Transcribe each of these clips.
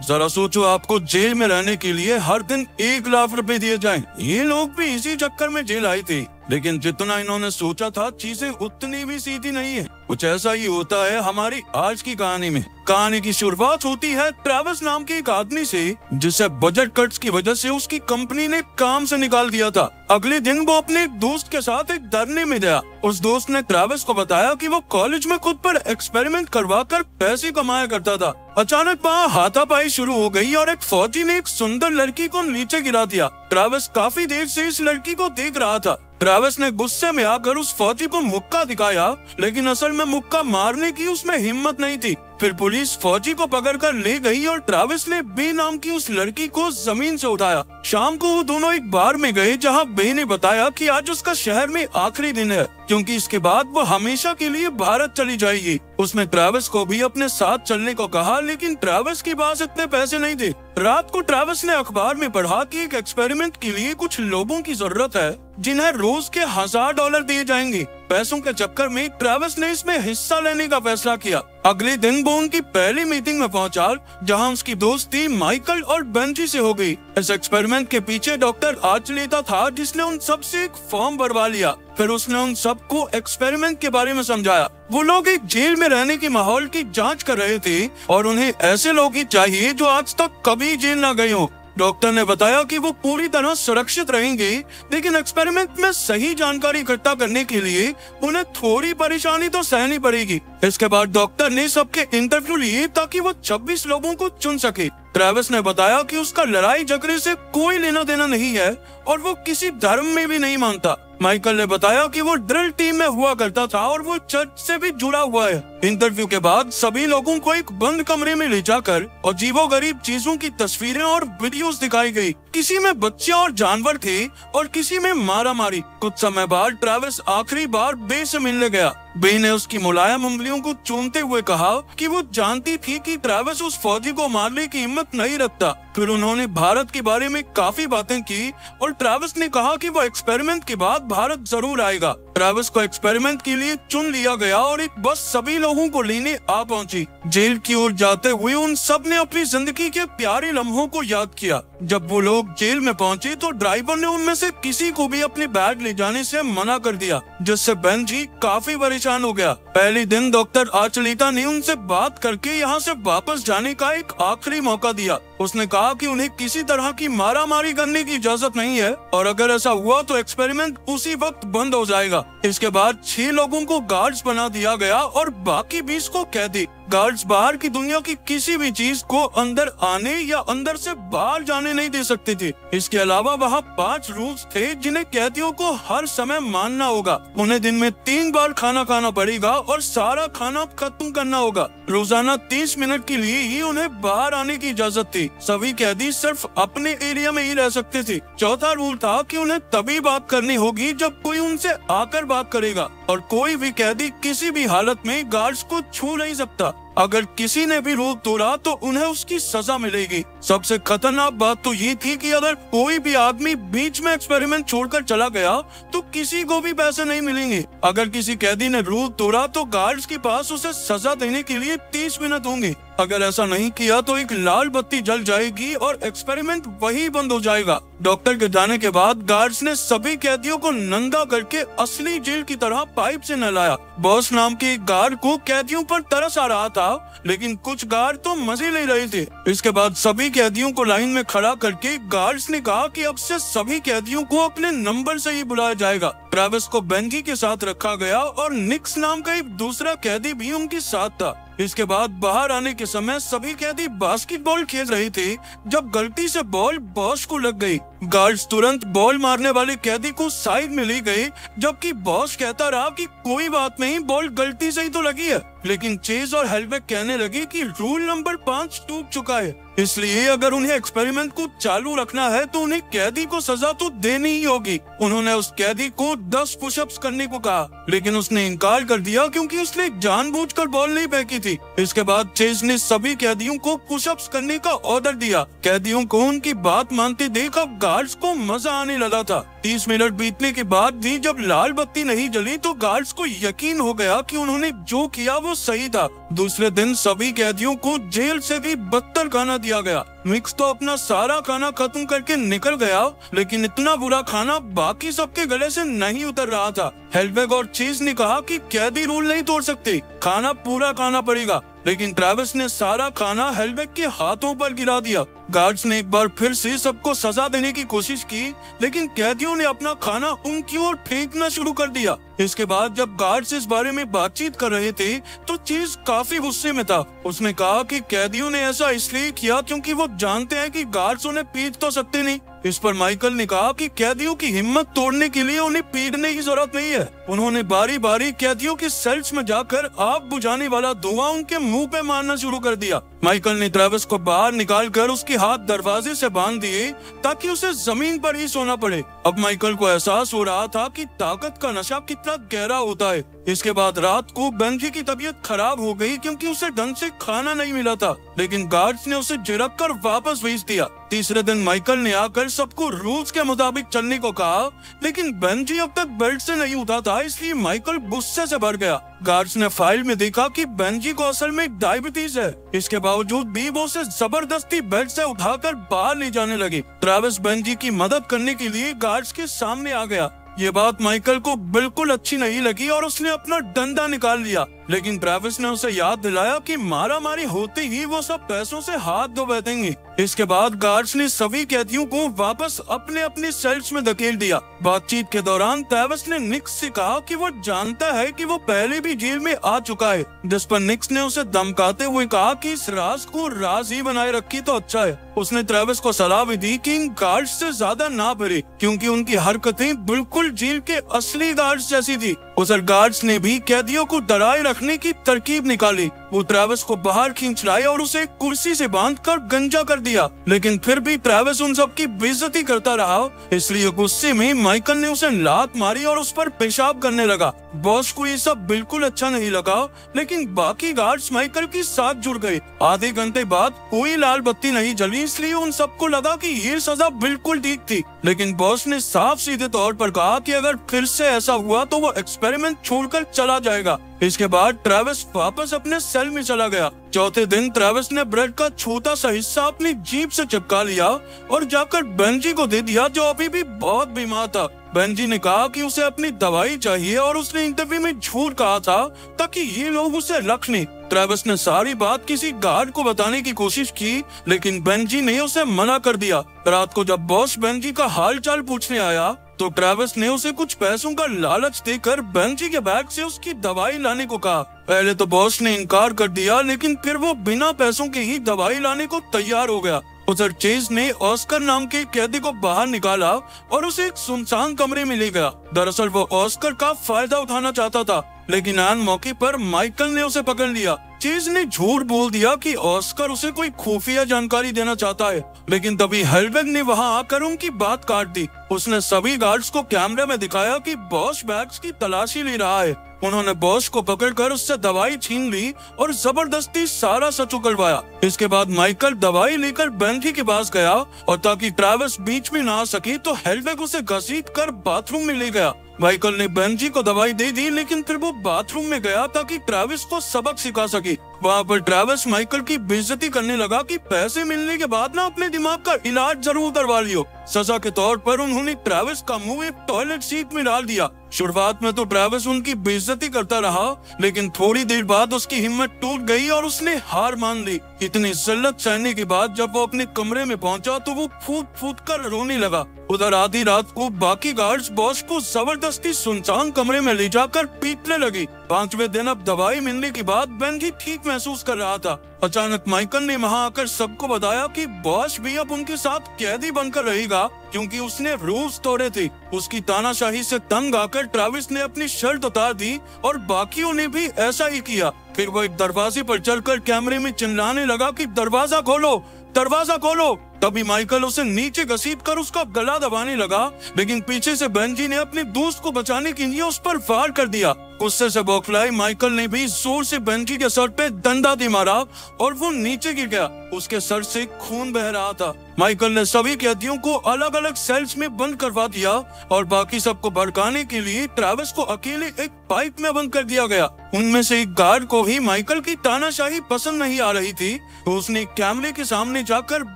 जरा सोचो, आपको जेल में रहने के लिए हर दिन 1 लाख रुपए दिए जाएं। ये लोग भी इसी चक्कर में जेल आए थे, लेकिन जितना इन्होंने सोचा था चीजें उतनी भी सीधी नहीं है। कुछ ऐसा ही होता है हमारी आज की कहानी में। कहानी की शुरुआत होती है ट्रेविस नाम के एक आदमी से, जिसे बजट कट्स की वजह से उसकी कंपनी ने काम से निकाल दिया था। अगले दिन वो अपने एक दोस्त के साथ एक धरने में गया। उस दोस्त ने ट्रेविस को बताया कि वो कॉलेज में खुद पर एक्सपेरिमेंट करवाकर पैसे कमाया करता था। अचानक वहाँ हाथापाई शुरू हो गई और एक फौजी ने एक सुंदर लड़की को नीचे गिरा दिया। ट्रेविस काफी देर से इस लड़की को देख रहा था। ट्रेविस ने गुस्से में आकर उस फौजी को मुक्का दिखाया, लेकिन असल में मुक्का मारने की उसमें हिम्मत नहीं थी। फिर पुलिस फौजी को पकड़कर ले गई और ट्रेविस ने बे नाम की उस लड़की को जमीन से उठाया। शाम को वो दोनों एक बार में गए, जहां बे ने बताया कि आज उसका शहर में आखिरी दिन है, क्योंकि इसके बाद वो हमेशा के लिए भारत चली जाएगी। उसने ट्रेविस को भी अपने साथ चलने को कहा, लेकिन ट्रेविस के पास इतने पैसे नहीं थे। रात को ट्रेविस ने अखबार में पढ़ा कि एक एक्सपेरिमेंट के लिए कुछ लोगों की जरूरत है, जिन्हें रोज के $1000 दिए जाएंगे। पैसों के चक्कर में ट्रेविस ने इसमें हिस्सा लेने का फैसला किया। अगले दिन वो उनकी पहली मीटिंग में पहुंचा, जहां उसकी दोस्ती माइकल और बेंजी से हो गई। इस एक्सपेरिमेंट के पीछे डॉक्टर आर्चुलेटा था, जिसने उन सब से एक फॉर्म भरवा लिया। फिर उसने उन सबको एक्सपेरिमेंट के बारे में समझाया। वो लोग एक जेल में रहने के माहौल की जांच कर रहे थे और उन्हें ऐसे लोग ही चाहिए जो आज तक कभी जेल न गए हों। डॉक्टर ने बताया कि वो पूरी तरह सुरक्षित रहेंगे, लेकिन एक्सपेरिमेंट में सही जानकारी इकट्ठा करने के लिए उन्हें थोड़ी परेशानी तो सहनी पड़ेगी। इसके बाद डॉक्टर ने सबके इंटरव्यू लिए ताकि वो 26 लोगों को चुन सके। ट्रेविस ने बताया कि उसका लड़ाई झगड़े से कोई लेना देना नहीं है और वो किसी धर्म में भी नहीं मानता। माइकल ने बताया कि वो ड्रिल टीम में हुआ करता था और वो चर्च से भी जुड़ा हुआ है। इंटरव्यू के बाद सभी लोगों को एक बंद कमरे में ले जाकर अजीबोगरीब चीजों की तस्वीरें और वीडियोस दिखाई गई। किसी में बच्चे और जानवर थे और किसी में मारा मारी। कुछ समय बाद ट्रेविस आखिरी बार बे से मिलने गया। बे ने उसकी मुलायम उंगलियों को चूमते हुए कहा कि वो जानती थी कि ट्रेविस उस फौजी को मारने की हिम्मत नहीं रखता। फिर उन्होंने भारत के बारे में काफी बातें की और ट्रेविस ने कहा कि वो एक्सपेरिमेंट के बाद भारत जरूर आएगा। ट्रेविस को एक्सपेरिमेंट के लिए चुन लिया गया और एक बस सभी लोगों को लेने आ पहुंची। जेल की ओर जाते हुए उन सब ने अपनी जिंदगी के प्यारे लम्हों को याद किया। जब वो लोग जेल में पहुंचे तो ड्राइवर ने उनमें से किसी को भी अपने बैग ले जाने से मना कर दिया, जिससे बेंजी काफी परेशान हो गया। पहले दिन डॉक्टर आर्चुलेटा ने उनसे बात करके यहाँ से वापस जाने का एक आखिरी मौका दिया। उसने कहा कि उन्हें किसी तरह की मारामारी करने की इजाजत नहीं है और अगर ऐसा हुआ तो एक्सपेरिमेंट उसी वक्त बंद हो जाएगा। इसके बाद 6 लोगों को गार्ड्स बना दिया गया और बाकी 20 को कैदी। गार्ड्स बाहर की दुनिया की किसी भी चीज को अंदर आने या अंदर से बाहर जाने नहीं दे सकते थे। इसके अलावा वहाँ 5 रूल्स थे जिन्हें कैदियों को हर समय मानना होगा। उन्हें दिन में 3 बार खाना खाना पड़ेगा और सारा खाना खत्म करना होगा। रोजाना 30 मिनट के लिए ही उन्हें बाहर आने की इजाजत थी। सभी कैदी सिर्फ अपने एरिया में ही रह सकते थे। चौथा रूल था कि उन्हें तभी बात करनी होगी जब कोई उनसे आकर बात करेगा और कोई भी कैदी किसी भी हालत में गार्ड्स को छू नहीं सकता। अगर किसी ने भी रूल तोड़ा तो उन्हें उसकी सजा मिलेगी। सबसे खतरनाक बात तो ये थी कि अगर कोई भी आदमी बीच में एक्सपेरिमेंट छोड़कर चला गया तो किसी को भी पैसे नहीं मिलेंगे। अगर किसी कैदी ने रूल तोड़ा तो गार्ड्स के पास उसे सजा देने के लिए 30 मिनट होंगे। अगर ऐसा नहीं किया तो एक लाल बत्ती जल जाएगी और एक्सपेरिमेंट वही बंद हो जाएगा। डॉक्टर के जाने के बाद गार्ड्स ने सभी कैदियों को नंगा करके असली जेल की तरह पाइप से नहलाया। बॉस नाम के एक गार्ड को कैदियों पर तरस आ रहा था, लेकिन कुछ गार्ड तो मजे ले रहे थे। इसके बाद सभी कैदियों को लाइन में खड़ा करके गार्ड्स ने कहा कि अब से सभी कैदियों को अपने नंबर से ही बुलाया जाएगा। ट्रेविस को बेंजी के साथ रखा गया और निक्स नाम का एक दूसरा कैदी भी उनके साथ था। इसके बाद बाहर आने के समय सभी कैदी बास्केटबॉल खेल रहे थे जब गलती से बॉल बॉस को लग गई। गार्ड्स तुरंत बॉल मारने वाले कैदी को साइड में ले गए, जबकि बॉस कहता रहा कि कोई बात नहीं, बॉल गलती से ही तो लगी है। लेकिन चेज और हेलबैक कहने लगे कि रूल नंबर 5 टूट चुका है, इसलिए अगर उन्हें एक्सपेरिमेंट को चालू रखना है तो उन्हें कैदी को सजा तो देनी ही होगी। उन्होंने उस कैदी को 10 पुशअप्स करने को कहा, लेकिन उसने इनकार कर दिया क्योंकि उसने जानबूझकर बॉल नहीं फेंकी थी। इसके बाद चेज ने सभी कैदियों को पुशअप्स करने का ऑर्डर दिया। कैदियों को उनकी बात मानते देख अब गार्ड्स को मजा आने लगा था। 30 मिनट बीतने के बाद भी जब लाल बत्ती नहीं जली तो गार्ड्स को यकीन हो गया कि उन्होंने जो किया वो सही था। दूसरे दिन सभी कैदियों को जेल से भी बदतर खाना दिया गया। मिक्स तो अपना सारा खाना खत्म करके निकल गया, लेकिन इतना बुरा खाना बाकी सबके गले से नहीं उतर रहा था। हेल्वेग और चीज ने कहा कि कैदी रूल नहीं तोड़ सकते, खाना पूरा खाना पड़ेगा, लेकिन ट्रेविस ने सारा खाना हेल्वेग के हाथों पर गिरा दिया। गार्ड्स ने एक बार फिर से सबको सजा देने की कोशिश की, लेकिन कैदियों ने अपना खाना उनकी ओर फेंकना शुरू कर दिया। इसके बाद जब गार्ड्स इस बारे में बातचीत कर रहे थे तो चीज काफी गुस्से में था। उसने कहा कि कैदियों ने ऐसा इसलिए किया क्योंकि वो जानते हैं कि गार्ड्स उन्हें पीट तो सकते नहीं। इस पर माइकल ने कहा कि कैदियों की हिम्मत तोड़ने के लिए उन्हें पीटने की जरूरत नहीं है। उन्होंने बारी बारी कैदियों की सेल्स में जाकर आग बुझाने वाला धुआं उनके मुंह पे मारना शुरू कर दिया। माइकल ने ट्रेविस को बाहर निकालकर उसके हाथ दरवाजे से बांध दिए ताकि उसे जमीन पर ही सोना पड़े। अब माइकल को एहसास हो रहा था कि ताकत का नशा कितना गहरा होता है। इसके बाद रात को बेंजी की तबीयत खराब हो गई क्योंकि उसे ढंग से खाना नहीं मिला था, लेकिन गार्ड्स ने उसे झिड़क कर वापस भेज दिया। तीसरे दिन माइकल ने आकर सबको रूल्स के मुताबिक चलने को कहा, लेकिन बेंजी अब तक बेल्ट से नहीं उठा था, इसलिए माइकल गुस्से से भर गया। गार्ड्स ने फाइल में देखा कि बेंजी को असल में डायबिटीज है। इसके बावजूद भी वो उसे जबरदस्ती बेड से उठाकर बाहर ले जाने लगे। ट्रेविस बेंजी की मदद करने के लिए गार्ड्स के सामने आ गया। ये बात माइकल को बिल्कुल अच्छी नहीं लगी और उसने अपना डंडा निकाल लिया, लेकिन ट्रेविस ने उसे याद दिलाया कि मारामारी होते ही वो सब पैसों से हाथ धो बैठेंगे। इसके बाद गार्ड्स ने सभी कैदियों को वापस अपने अपने सेल्स में धकेल दिया। बातचीत के दौरान ट्रेविस ने निक्स से कहा कि वो जानता है कि वो पहले भी जेल में आ चुका है, जिस पर निक्स ने उसे धमकाते हुए कहा कि इस राज को राज ही बनाए रखी तो अच्छा है। उसने ट्रेविस को सलाह भी दी कि इन गार्ड्स से ज्यादा ना भरे, क्योंकि उनकी हरकतें बिल्कुल जेल के असली गार्ड्स जैसी थी। उधर गार्ड्स ने भी कैदियों को डराए रखने की तरकीब निकाली। वो ट्रेविस को बाहर खींच लाए और उसे कुर्सी से बांधकर गंजा कर दिया, लेकिन फिर भी ट्रेविस उन सब की बेइज्जती करता रहा। इसलिए गुस्से में माइकल ने उसे लात मारी और उस पर पेशाब करने लगा। बॉस को ये सब बिल्कुल अच्छा नहीं लगा, लेकिन बाकी गार्ड्स माइकल के साथ जुड़ गए। आधे घंटे बाद कोई लाल बत्ती नहीं जली, इसलिए उन सबको लगा कि ये सजा बिल्कुल ठीक थी। लेकिन बॉस ने साफ सीधे तौर पर कहा कि अगर फिर से ऐसा हुआ तो वो एक्सपेरिमेंट छोड़कर चला जाएगा। इसके बाद ट्रेविस वापस अपने सेल में चला गया। चौथे दिन ट्रेविस ने ब्रेड का छोटा सा हिस्सा अपनी जीभ से चिपका लिया और जाकर बेंजी को दे दिया, जो अभी भी बहुत बीमार था। बेंजी ने कहा कि उसे अपनी दवाई चाहिए और उसने इंटरव्यू में झूठ कहा था ताकि ये लोग उसे रख लें। ट्रेविस ने सारी बात किसी गार्ड को बताने की कोशिश की, लेकिन बेंजी ने उसे मना कर दिया। रात को जब बॉस बेंजी का हाल चाल पूछने आया तो ट्रेविस ने उसे कुछ पैसों का लालच देकर बेंजी के बैग से उसकी दवाई लाने को कहा। पहले तो बॉस ने इनकार कर दिया, लेकिन फिर वो बिना पैसों के ही दवाई लाने को तैयार हो गया। उधर चेज ने ऑस्कर नाम के कैदी को बाहर निकाला और उसे एक सुनसान कमरे में ले गया। दरअसल वो ऑस्कर का फायदा उठाना चाहता था, लेकिन आन मौके पर माइकल ने उसे पकड़ लिया। चेज ने झूठ बोल दिया कि ऑस्कर उसे कोई खुफिया जानकारी देना चाहता है, लेकिन तभी हेल्वेग ने वहां आकर उनकी बात काट दी। उसने सभी गार्ड्स को कैमरे में दिखाया कि बॉस बैग्स की तलाशी ले रहा है। उन्होंने बॉस को पकड़कर उससे दवाई छीन ली और जबरदस्ती सारा सच उगलवाया। इसके बाद माइकल दवाई लेकर बेंजी के पास गया और ताकि ट्रेविस बीच में ना आ सके तो हेल्वेग उसे घसीटकर बाथरूम में ले गया। माइकल ने बेंजी को दवाई दे दी, लेकिन फिर वो बाथरूम में गया ताकि ट्रेविस को सबक सिखा सके। वहाँ पर ट्रेविस माइकल की बेइज्जती करने लगा कि पैसे मिलने के बाद ना अपने दिमाग का इलाज जरूर करवा लियो। सजा के तौर पर उन्होंने ट्रेविस का मुंह एक टॉयलेट सीट में डाल दिया। शुरुआत में तो ट्रेविस उनकी बेइज्जती करता रहा, लेकिन थोड़ी देर बाद उसकी हिम्मत टूट गई और उसने हार मान ली। इतनी जिल्लत सहने के बाद जब वो अपने कमरे में पहुंचा तो वो फूट फूट कर रोने लगा। उधर आधी रात को बाकी गार्ड्स बॉस को जबरदस्ती सुनसान कमरे में ले जाकर पीटने लगे। 5वें दिन अब दवाई मिलने के बाद बेंजी ठीक महसूस कर रहा था। अचानक माइकल ने वहां आकर सबको बताया कि बॉस भी अब उनके साथ कैदी बनकर रहेगा, क्योंकि उसने रूल्स तोड़े थे। उसकी तानाशाही से तंग आकर ट्रेविस ने अपनी शर्ट उतार दी और बाकियों ने भी ऐसा ही किया। फिर वो एक दरवाजे पर चलकर कैमरे में चिल्लाने लगा कि दरवाजा खोलो, दरवाजा खोलो। तभी माइकल उसे नीचे घसीटकर उसका गला दबाने लगा, लेकिन पीछे से बेंजी ने अपने दोस्त को बचाने के लिए उस पर वार कर दिया। गुस्से से बौखलाए माइकल ने भी जोर से बेंजी के सर पे डंडा दे मारा और वो नीचे गिर गया। उसके सर से खून बह रहा था। माइकल ने सभी कैदियों को अलग अलग सेल्स में बंद करवा दिया और बाकी सबको भड़काने के लिए ट्रेविस को अकेले एक पाइप में बंद कर दिया गया। उनमें से एक गार्ड को ही माइकल की तानाशाही पसंद नहीं आ रही थी, तो उसने कैमरे के सामने जाकर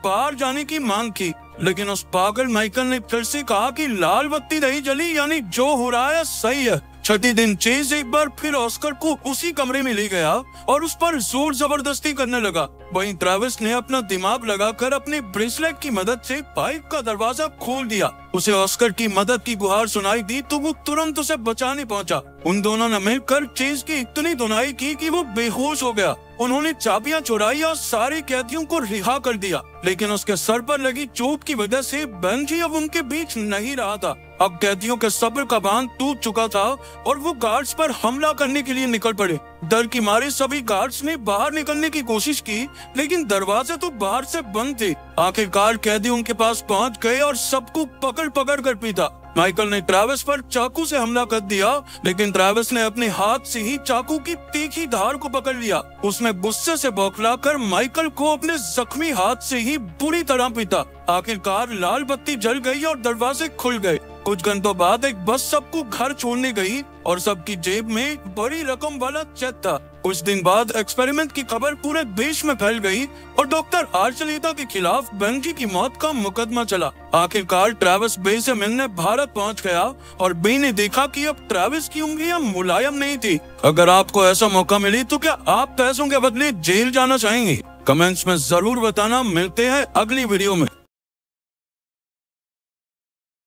बाहर जाने की मांग की, लेकिन उस पागल माइकल ने फिर से कहा कि लाल बत्ती नहीं जली, यानी जो हो रहा है सही है। छठे दिन चेज एक बार फिर ऑस्कर को उसी कमरे में ले गया और उस पर जोर जबरदस्ती करने लगा। वहीं ट्रेविस ने अपना दिमाग लगाकर अपने ब्रेसलेट की मदद से पाइप का दरवाजा खोल दिया। उसे ऑस्कर की मदद की गुहार सुनाई दी तो वो तुरंत उसे बचाने पहुंचा। उन दोनों ने मिलकर चेज की इतनी धुनाई की कि वो बेहोश हो गया। उन्होंने चाबियां चुराई और सारे कैदियों को रिहा कर दिया, लेकिन उसके सर पर लगी चोट की वजह से बेंजी अब उनके बीच नहीं रहा था। अब कैदियों के सब्र का बांध टूट चुका था और वो गार्ड्स पर हमला करने के लिए निकल पड़े। डर की मारे सभी गार्ड्स ने बाहर निकलने की कोशिश की, लेकिन दरवाजे तो बाहर से बंद थे। आखिरकार कैदी उनके पास पहुंच गए और सबको पकड़ पकड़ कर पीटा। माइकल ने ट्रेविस पर चाकू से हमला कर दिया, लेकिन ट्रेविस ने अपने हाथ से ही चाकू की तीखी धार को पकड़ लिया। उसने गुस्से से बौखलाकर माइकल को अपने जख्मी हाथ से ही बुरी तरह पीटा। आखिरकार लाल बत्ती जल गई और दरवाजे खुल गए। कुछ घंटों बाद एक बस सबको घर छोड़ने गई और सबकी जेब में एक बड़ी रकम वाला चेक था। कुछ दिन बाद एक्सपेरिमेंट की खबर पूरे देश में फैल गई और डॉक्टर आर्चलेटा के खिलाफ बेंजी की मौत का मुकदमा चला। आखिरकार ट्रेविस बे से मिलने भारत पहुंच गया और बे ने देखा कि अब ट्रेविस की उंगलियां मुलायम नहीं थी। अगर आपको ऐसा मौका मिले तो क्या आप पैसों के बदले जेल जाना चाहेंगे? कमेंट्स में जरूर बताना। मिलते हैं अगली वीडियो में।